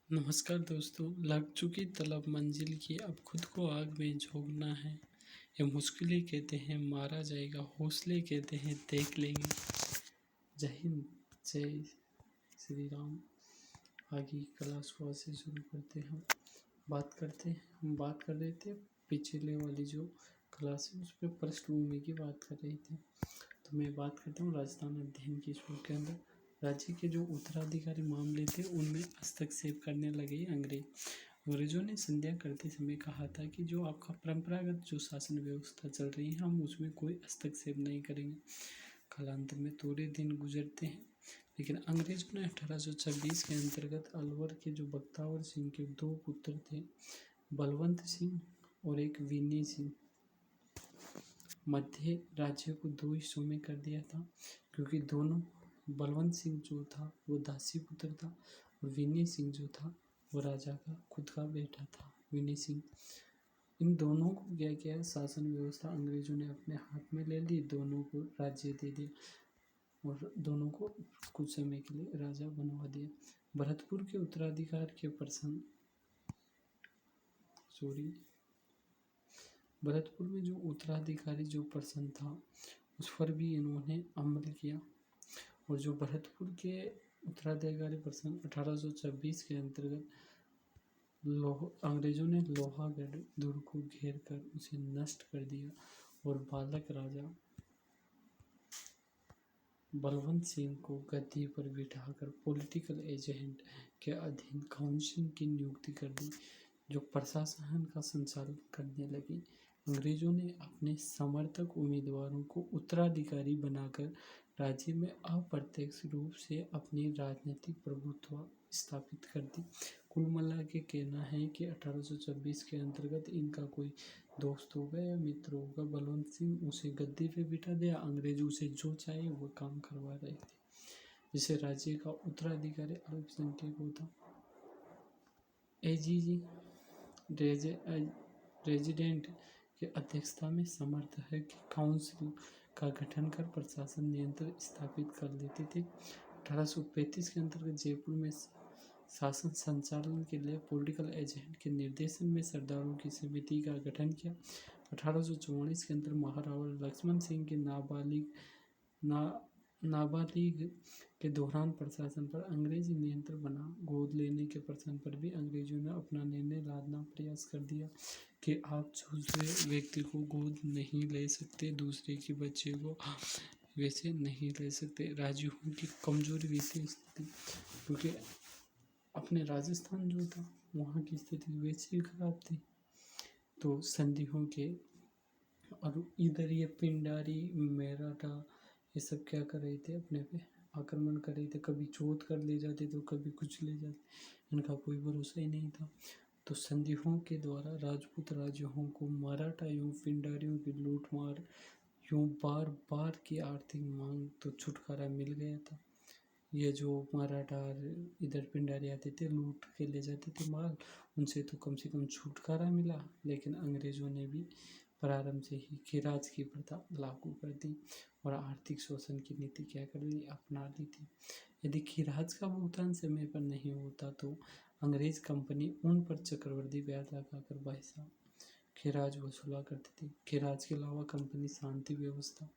नमस्कार दोस्तों। लग चुकी तलब मंजिल की, अब खुद को आग में झोंकना है। ये मुश्किलें कहते हैं मारा जाएगा, हौसले कहते हैं देख लेंगे। जय हिंद, जय श्री राम। आगे कला सुबह से शुरू करते हैं। हम बात कर रहे थे पिछले वाली जो क्लास है उस पर पृष्ठभूमि की बात कर रहे थे। तो मैं बात करता हूँ राजस्थान अध्ययन की स्कूल के अंदर राज्य के जो उत्तराधिकारी मामले थे उनमें हस्तक्षेप करने लगे अंग्रेजों ने संध्या करते समय कहा था कि जो आपका परंपरागत जो शासन व्यवस्था चल रही है हम उसमें कोई हस्तक्षेप नहीं करेंगे। कालांतर में थोड़े दिन गुजरते हैं, लेकिन अंग्रेजों ने 1826 के अंतर्गत अलवर के जो बख्तावर सिंह के दो पुत्र थे, बलवंत सिंह और एक विनय सिंह, मध्य राज्य को दो हिस्सों में कर दिया था। क्योंकि दोनों, बलवंत सिंह जो था वो दासी पुत्र था और विनय सिंह जो था वो राजा का खुद का बेटा था। विनय सिंह, इन दोनों को क्या किया, शासन व्यवस्था अंग्रेजों ने अपने हाथ में ले ली, दोनों को राज्य दे दिया और दोनों को कुछ समय के लिए राजा बनवा दिया। भरतपुर के उत्तराधिकार के भरतपुर में जो उत्तराधिकारी जो प्रश्न था उस पर भी इन्होंने अमल किया। और जो भरतपुर के उत्तराधिकारी प्रश्न 1826 के अंतर्गत अंग्रेजों ने लोहागढ़ दुर्ग को घेर कर उसे नष्ट कर दिया और बालक राजा बलवंत सिंह को गद्दी पर बिठाकर पॉलिटिकल एजेंट के अधीन काउंसिल की नियुक्ति कर दी, जो प्रशासन का संचालन करने लगी। अंग्रेजों ने अपने समर्थक उम्मीदवारों को उत्तराधिकारी बनाकर राज्य में अप्रत्यक्ष रूप से अपनी राजनीतिक प्रभुत्व स्थापित कर दी। कुल मिला के कहना है कि 1826 के अंतर्गत इनका कोई दोस्त होगा या मित्र होगा, बलवंत सिंह, उसे गद्दी पे बिठा दिया। अंग्रेज उसे जो चाहे वो काम करवा रहे थे, जिसे राज्य का उत्तराधिकारी अल्पसंख्यक होता। एजीजी रेजिडेंट की अध्यक्षता में समर्थ है कि काउंसिल का गठन कर प्रशासन नियंत्रण स्थापित कर लेते थे। 1835 के अंतर्गत जयपुर में शासन संचालन के लिए पॉलिटिकल एजेंट के निर्देशन में सरदारों की समिति का गठन किया। 1844 के अंदर महाराणा लक्ष्मण सिंह के नाबालिग के दौरान प्रशासन पर अंग्रेजी नियंत्रण बना। गोद लेने के प्रश्न पर भी अंग्रेजों ने अपना निर्णय लादना प्रयास कर दिया कि आप दूसरे व्यक्ति को गोद नहीं ले सकते, दूसरे के बच्चे को वैसे नहीं ले सकते। राजूओं की कमजोरी वित्तीय स्थिति, क्योंकि अपने राजस्थान जो था वहाँ की स्थिति वैसे ही खराब थी, तो संधियों के और इधर ये पिंडारी मराठा ये सब क्या कर रहे थे, अपने पे आक्रमण कर रहे थे। कभी चोट कर ले जाते तो कभी कुछ ले जाते, इनका कोई भरोसा ही नहीं था। तो संधियों के द्वारा राजपूत राज्यों को मराठा एवं पिंडारियों की लूटमार यूं बार बार की आर्थिक मांग तो छुटकारा मिल गया था। ये जो मराठा इधर पिंडारी आते थे लूट के ले जाते थे माल, उनसे तो कम से कम छुटकारा मिला। लेकिन अंग्रेजों ने भी प्रारंभ से ही खिराज की प्रथा लागू कर दी और आर्थिक शोषण की नीति क्या कर ली, अपना ली थी। यदि खिराज का भुगतान समय पर नहीं होता तो अंग्रेज कंपनी उन पर चक्रवृद्धि ब्याज लगाकर पैसा खिराज वसूला करती थी। खिराज के अलावा कंपनी शांति व्यवस्था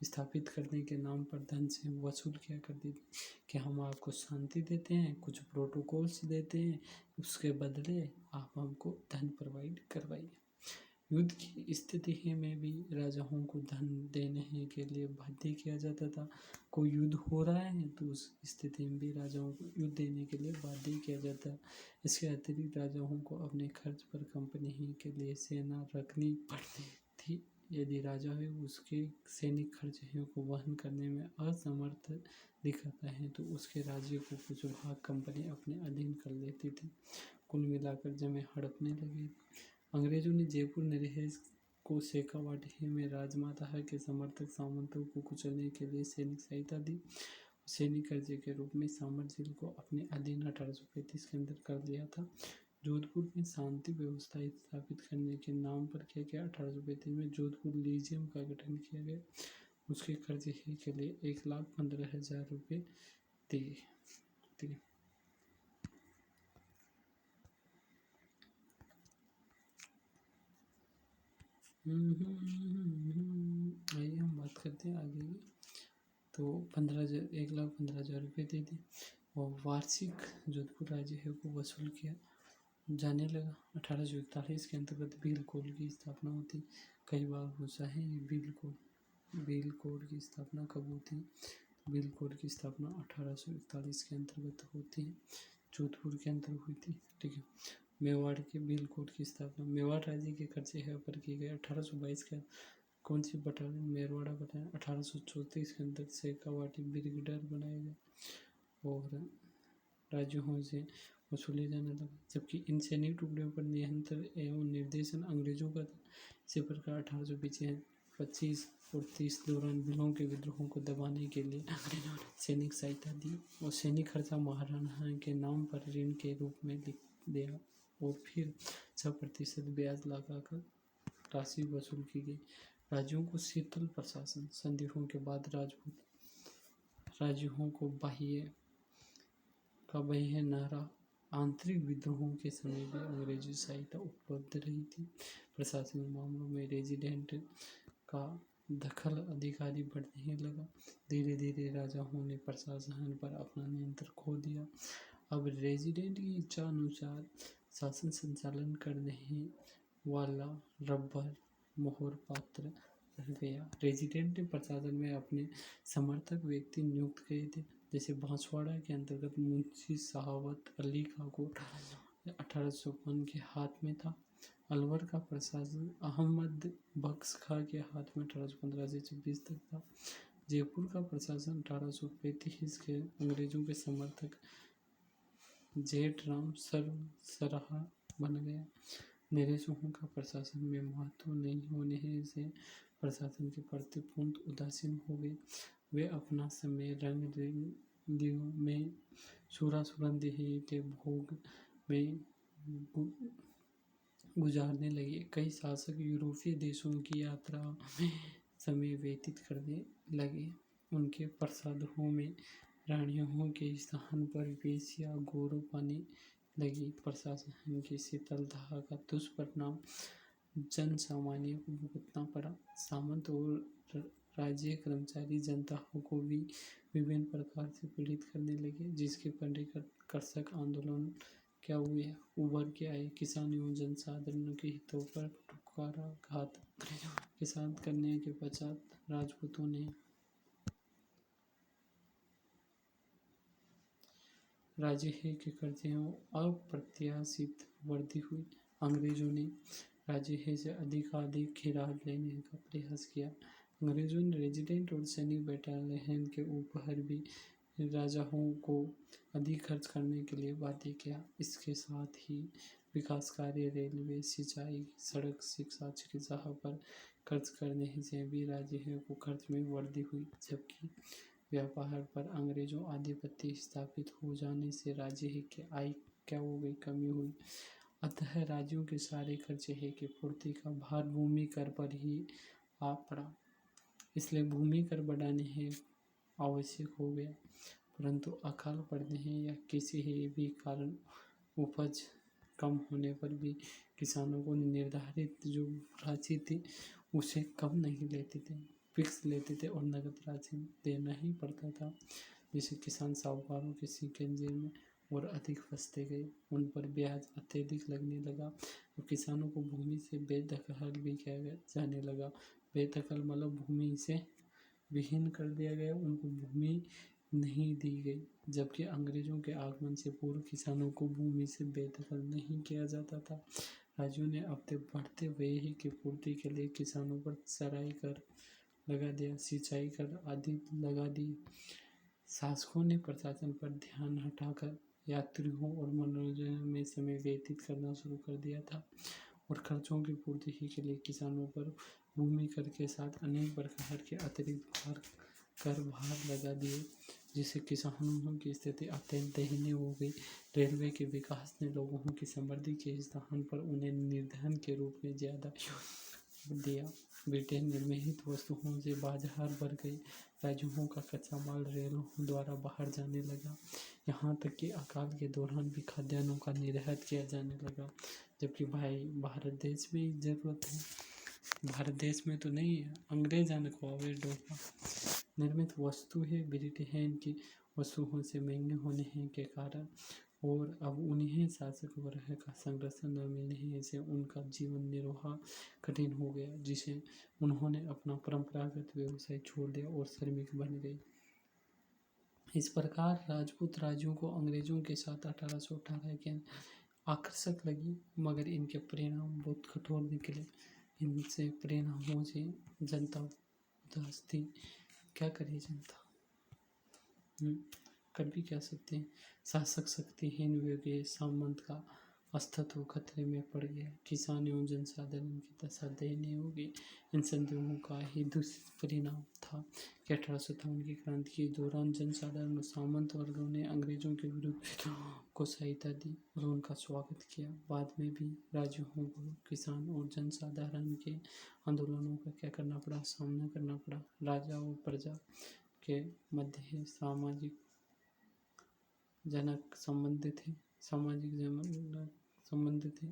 स्थापित करने के नाम पर धन से वसूल किया करती थी कि हम आपको शांति देते हैं, कुछ प्रोटोकॉल्स देते हैं, उसके बदले आप हमको धन प्रोवाइड करवाइए। युद्ध की स्थिति में भी राजाओं को धन देने के लिए बाध्य किया जाता था। कोई युद्ध हो रहा है तो उस स्थिति में भी राजाओं को युद्ध देने के लिए बाध्य किया जाता है। इसके अतिरिक्त राजाओं को अपने खर्च पर कंपनी ही के लिए सेना रखनी पड़ती थी। यदि राजा है उसके सैनिक खर्च को वहन करने में असमर्थ दिखाता है तो उसके राज्य को कुछ भाग कंपनी अपने अधीन कर लेती थी। कुल मिलाकर जमें हड़पने लगी। अंग्रेजों ने जयपुर निरहेज को शेखावाटी में राजमाता के समर्थक सामंतों को कुचलने के लिए सैनिक सहायता दी। सैनिक कर्जे के रूप में सामर झील को अपने अधीन 1835 के अंदर कर लिया था। जोधपुर में शांति व्यवस्था स्थापित करने के नाम पर क्या किया, 1835 में जोधपुर लीजियम का गठन किया गया। उसके कर्जे के लिए 1,15,000 रुपये दिए। आइए हम बात करते हैं आगे की। तो 1,15,000 रुपये दे दी और वार्षिक जोधपुर राज्य है को वसूल किया जाने लगा। 1841 के अंतर्गत बिल कोड की स्थापना होती। कई बार पूछा है ये बिल कोड की स्थापना कब होती है? बिल कोड की स्थापना 1841 के अंतर्गत होती है, जोधपुर के अंतर्गत हुई थी। ठीक है। मेवाड़ के बिल कोड की स्थापना मेवाड़ राज्य के कब्जे है पर की गई। 1822 का कौन सी बटालियन? मेरवाड़ा बटालियन। 1834 के अंदर शेखावाटी ब्रिगेडियर बनाया गया और राज्यों से वसूले जाने लगा, जबकि इन सैनिक टुकड़ों पर नियंत्रण एवं निर्देशन अंग्रेजों का था। इसी प्रकार 1825 और 30 दौरान बिलों के विद्रोहों को दबाने के लिए अंग्रेजों ने सैनिक सहायता दी और सैनिक खर्चा महाराणा के नाम पर ऋण के रूप में लिख दिया और फिर 6% ब्याज लगाकर राशि वसूल की गई। राज्यों को शीतल प्रशासन संधियों के बाद राजपूत राज्यों को बाह्य न रहा। आंतरिक विद्रोहों के समय भी अंग्रेजी सहायता उपलब्ध रही थी। प्रशासनिक मामलों में रेजिडेंट का दखल अधिकारी बढ़ने लगा। धीरे धीरे राजाओं ने प्रशासन पर अपना नियंत्रण खो दिया। अब रेजिडेंट की इच्छा अनुसार शासन संचालन करने वाला रबर मोहर पात्र रह गया। रेजिडेंट ने प्रशासन में अपने समर्थक व्यक्ति नियुक्त किए थे, जैसे बांसवाड़ा के अंतर्गत मुंशी सहावत अली का कोट 1855 के हाथ में था। अलवर का प्रशासन अहमद बख्श खां के हाथ में 1815 से 26 तक था। जयपुर का प्रशासन 1835 के अंग्रेजों के समर्थक जेठराम सराहा बन गया। नरेशों का प्रशासन में महत्व नहीं होने से प्रशासन के प्रति पूर्ण उदासीन हो गए। वे अपना समय रंग में सुरासुरंदेही के भोग में गुजारने लगे। कई शासक यूरोपीय देशों की यात्रा में समय व्यतीत करने लगे। उनके प्रासादों में रानियों के स्थान पर वेश्या गौरव पाने लगी। प्रशासन की शीतलता का दुष्परिणाम जन सामान्य को भुगतना पड़ा। सामंत और राज्य कर्मचारी जनता को भी विभिन्न प्रकार से पीड़ित करने लगे, जिसके परिणाम कृषक आंदोलन क्या हुए उभर के आए। किसान एवं जनसाधारण के हितों पर कुठाराघात के साथ करने के पश्चात राजपूतों ने राज्य के कर्जे अप्रत्याशित वृद्धि हुई। अंग्रेजों ने राज्य से अधिकाधिक खिरात लेने का प्रयास किया। अंग्रेजों ने रेजिडेंट और सैनिक बटालियन के ऊपर भी राजाओं को अधिक खर्च करने के लिए बाध्य किया। इसके साथ ही विकास कार्य, रेलवे, सिंचाई, सड़क, शिक्षा, चिकित्सा पर खर्च करने से भी राज्य को खर्च में वृद्धि हुई, जबकि व्यापार पर अंग्रेजों आधिपत्य स्थापित हो जाने से राज्य की आय क्या हो गई, कमी हुई। अतः राज्यों के सारे खर्चे की पूर्ति का भार भूमि कर पर ही आ पड़ा। इसलिए भूमि कर बढ़ाने ही आवश्यक हो गया। परंतु अकाल पड़ने या किसी भी कारण उपज कम होने पर भी किसानों को निर्धारित जो राशि थी उसे कम नहीं लेते थे, फिक्स लेते थे और नगद राशि देना ही पड़ता था, जिससे किसान साहूकारों के शिकंजे में और अधिक फंसते गए। उन पर ब्याज अत्यधिक लगने लगा और किसानों को भूमि से बेदखल भी किया जाने लगा। बेदखल मतलब भूमि से विहीन कर दिया गया, उनको भूमि नहीं दी गई। जबकि अंग्रेजों के आगमन से पूर्व किसानों को भूमि से बेदखल नहीं किया जाता था। राज्यों ने अपने बढ़ते व्यय की पूर्ति के लिए किसानों पर चराई कर लगा दिया, सिंचाई कर आदि लगा दी। शासकों ने प्रशासन पर ध्यान हटाकर यात्रियों और मनोरंजन में समय व्यतीत करना शुरू कर दिया था और खर्चों की पूर्ति के लिए किसानों पर भूमि कर के साथ अनेक प्रकार के अतिरिक्त कर भार लगा दिए, जिससे किसानों की स्थिति अत्यंत दयनीय हो गई। रेलवे के विकास ने लोगों की समृद्धि के स्थान पर उन्हें निर्धन के रूप में ज्यादा दिया। ब्रिटेन निर्मित वस्तुओं से बाजार भर गए। राज्यों का कच्चा माल रेलों द्वारा बाहर जाने लगा। यहाँ तक कि अकाल के दौरान भी खाद्यान्नों का निर्यात किया जाने लगा, जबकि भारत देश में जरूरत है भारत देश में तो नहीं है, अंग्रेजान खुआवे डोका निर्मित वस्तु है ब्रिटेन की वस्तुओं से महंगे होने के कारण, और अब उन्हें शासक वर्ग का संरक्षण न मिलने से उनका जीवन निर्वाह कठिन हो गया, जिसे उन्होंने अपना परंपरागत व्यवसाय छोड़ दिया और श्रमिक बन गए। इस प्रकार राजपूत राज्यों को अंग्रेजों के साथ 1818 के आकर्षक लगी, मगर इनके परिणाम बहुत कठोर निकले। इनसे परिणामों से जनता उदास थी। क्या करे जनता, कर भी क्या सकते हैं। शासक शक्तिहीन हो गए, सामंत का अस्तित्व खतरे में पड़ गया, किसान एवं जनसाधारण की दशा दयनीय हो गई। इन संदेहों का ही दुष्परिणाम था कि 1857 की क्रांति के दौरान जनसाधारण और सामंत वर्गों ने अंग्रेजों के विरुद्ध को सहायता दी और उनका स्वागत किया। बाद में भी राज्यों को किसान और जनसाधारण के आंदोलनों का क्या करना पड़ा, सामना करना पड़ा। राजा और प्रजा के मध्य सामाजिक जनक संबंध थे, सामाजिक संबंध थे,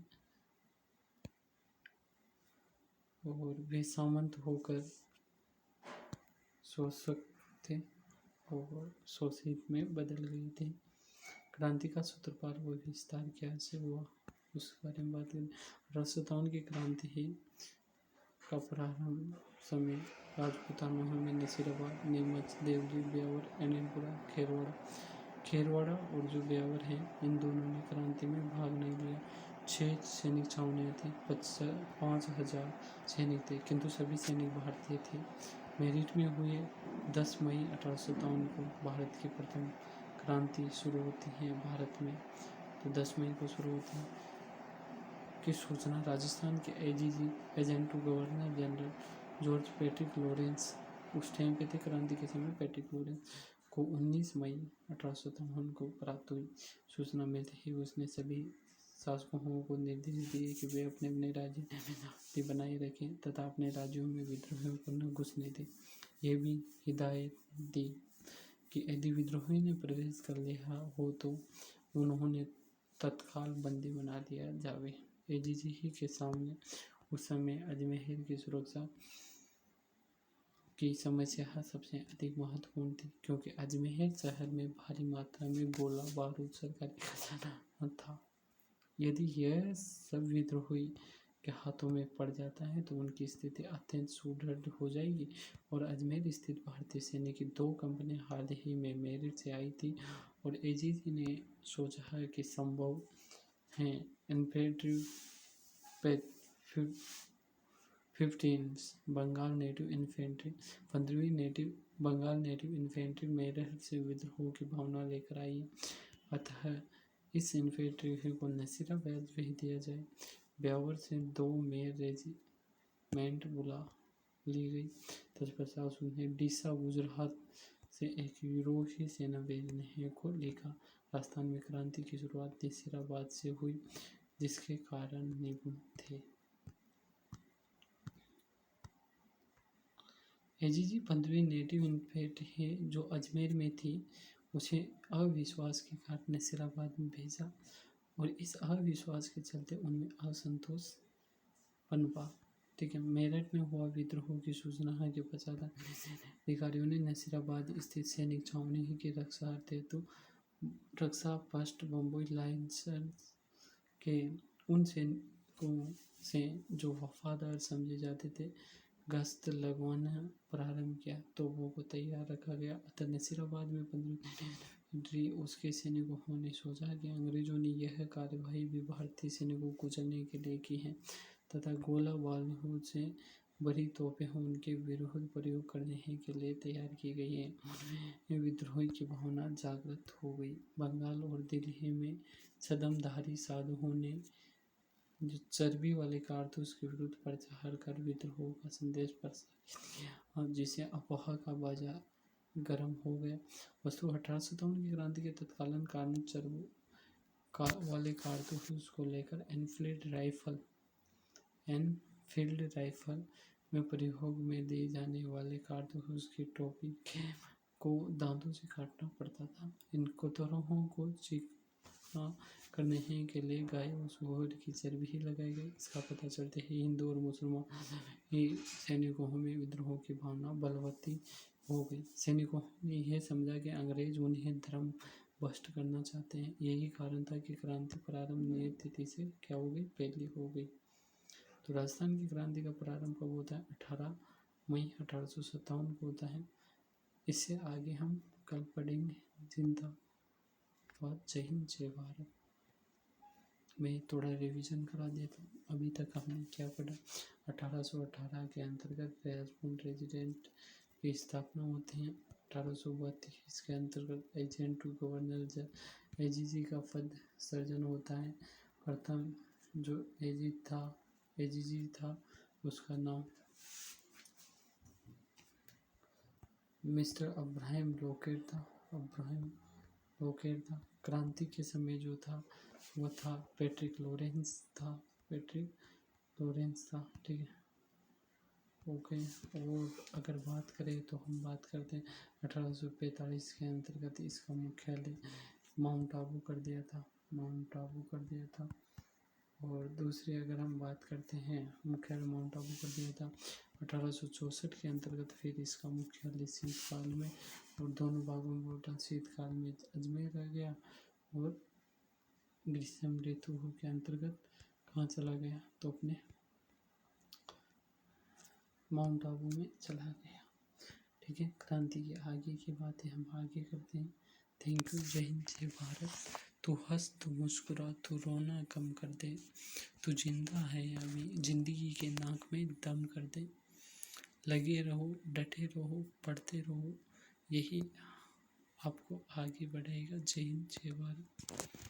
और वे सामंत होकर शोषक थे और शोषित में बदल गए थे। क्रांति का सूत्रपात व विस्तार कैसे हुआ, उस बारे में बात करें। 1857 की क्रांति ही का प्रारंभ समय राजपूताना में नसीराबाद, नीमच, देवरी, ब्यावर, अनिलपुरा, खेरवाड़ा और जो ब्यावर हैं, इन दोनों ने क्रांति में भाग नहीं लिया। 6 सैनिक छावनियाँ थी, 5,000 सैनिक थे, किंतु सभी सैनिक भारतीय थे। मेरठ में हुए 10 मई 1857 को भारत की प्रथम क्रांति शुरू होती है। भारत में तो 10 मई को शुरू होती है की सूचना राजस्थान के AGG agent to governor general George Patrick Lawrence, उस टाइम पे थे क्रांति के समय, पैट्रिक लॉरेंस को 19 मई 1857 को प्राप्त हुई। सूचना मिलते ही उसने सभी शासकों को निर्देश दिए कि वे अपने अपने राज्य में शांति बनाए रखें तथा अपने राज्यों में विद्रोहियों को न घुसने दें। यह भी हिदायत दी कि यदि विद्रोही ने प्रवेश कर लिया हो तो उन्होंने तत्काल बंदी बना दिया जावे। एजीजी ही के सामने उस समय अजमेर की सुरक्षा की समस्या सबसे अधिक महत्वपूर्ण थी, क्योंकि अजमेर शहर में भारी मात्रा में गोला बारूद सरकारी खजाना था। यदि यह सब विद्रोही के हाथों में पड़ जाता है तो उनकी स्थिति अत्यंत सुदृढ़ हो जाएगी। और अजमेर स्थित भारतीय सैन्य की 2 कंपनियां हाल ही में मेरठ से आई थी और एजीजी ने सोचा है कि संभव है इन्फेंट्री 15 बंगाल नेटिव इन्फेंट्री 15वीं native Bengal native infantry Meerut से विद्रोह की भावना लेकर आई। अतः इस इन्फेंट्री को नसीराबाद भेज दिया जाए। ब्यावर से 2 मेयर रेजिमेंट बुला ली गई। तत्पश्चात उन्हें डीसा गुजरात से एक यूरोपीय सेना भेजने को लिखा। राजस्थान में क्रांति की शुरुआत नसीराबाद से हुई, जिसके कारण निपुण थे। एजीजी 15वीं नेटिव इन्फेंट्री जो अजमेर में थी उसे अविश्वास के कारण नसीराबाद में भेजा और इस अविश्वास के चलते उनमें असंतोष पनपा। ठीक है, मेरठ में हुआ विद्रोह की सूचना के पश्चात अधिकारियों ने नसीराबाद स्थित सैनिक छावनी की रक्षा फर्स्ट बम्बई लाइन्स के उन सैनिकों से जो वफादार समझे जाते थे गश्त लगवाना प्रारंभ किया, तो वो को तैयार रखा गया। अतः नसीराबाद में 15वीं उसके सैनिकों ने सोचा कि अंग्रेजों ने यह कार्यवाही भी भारतीय सैनिकों को कुचलने के लिए की है तथा गोला बारूद से बड़ी तोपें उनके विरुद्ध प्रयोग करने के लिए तैयार की गई है। उनमें विद्रोह की भावना जागृत हो गई। बंगाल और दिल्ली में छद्मधारी साधुओं ने जो चर्बी वाले कारतूस के विरुद्ध प्रचार कर विद्रोह का संदेश प्रसारित किया और जिससे अफवाह का बाजार गर्म हो गया। वस्तु 1857 की क्रांति के तत्कालीन कारण चर्बी वाले कारतूस को लेकर एनफील्ड राइफल में प्रयोग में दिए जाने वाले कारतूस की टोपी को दांतों से काटना पड़ता था। इन कतरनों को करने के लिए गाय और सुअर की चर्बी ही लगाई गई। इसका पता चलते ही हिंदू और मुसलमान ही सैनिकों में विद्रोह की भावना बलवती हो गई। सैनिकों ने यह समझा कि अंग्रेज उन्हें धर्म भ्रष्ट करना चाहते हैं। यही कारण था कि क्रांति प्रारंभ नियत तिथि से क्या हो गई, पहले हो गई। तो राजस्थान की क्रांति का प्रारंभ कब होता है? 18 मई 1857 को होता है। इससे आगे हम कल पढ़ेंगे। जिंदाबाद, जय हिंद, जय भारत। मैं थोड़ा रिवीजन करा देता हूँ। अभी तक हमने क्या पढ़ा? 1818 के अंतर्गत राजपूत रेजिडेंट की स्थापना होती है। 1832 के अंतर्गत एजेंट टू गवर्नर एजीजी का पद सृजन होता है। प्रथम जो एजीजी था उसका नाम मिस्टर अब्राहम लोकेट था। क्रांति के समय जो था वो था पैट्रिक लॉरेंस था। ठीक है, ओके। और अगर बात करें तो हम बात करते हैं 1845 के अंतर्गत इसका मुख्यालय माउंट आबू कर दिया था। और दूसरी अगर हम बात करते हैं, मुख्यालय माउंट आबू कर दिया था। 1864 के अंतर्गत फिर इसका मुख्यालय शीतकाल में और दोनों भागों में बटा। शीतकाल में अजमेर रह गया और ग्रीष्म ऋतु के अंतर्गत कहाँ चला गया, तो अपने माउंट आबू में चला गया। ठीक है, क्रांति की आगे की बातें हम आगे करते हैं। Thank you. जय हिंद, जय भारत। तू हंस, तू मुस्कुरा, तू रोना कम कर दे, तू जिंदा है अभी, जिंदगी के नाक में दम कर दे। लगे रहो, डटे रहो, पढ़ते रहो, यही आपको आगे बढ़ाएगा। जय हिंद, जय भारत।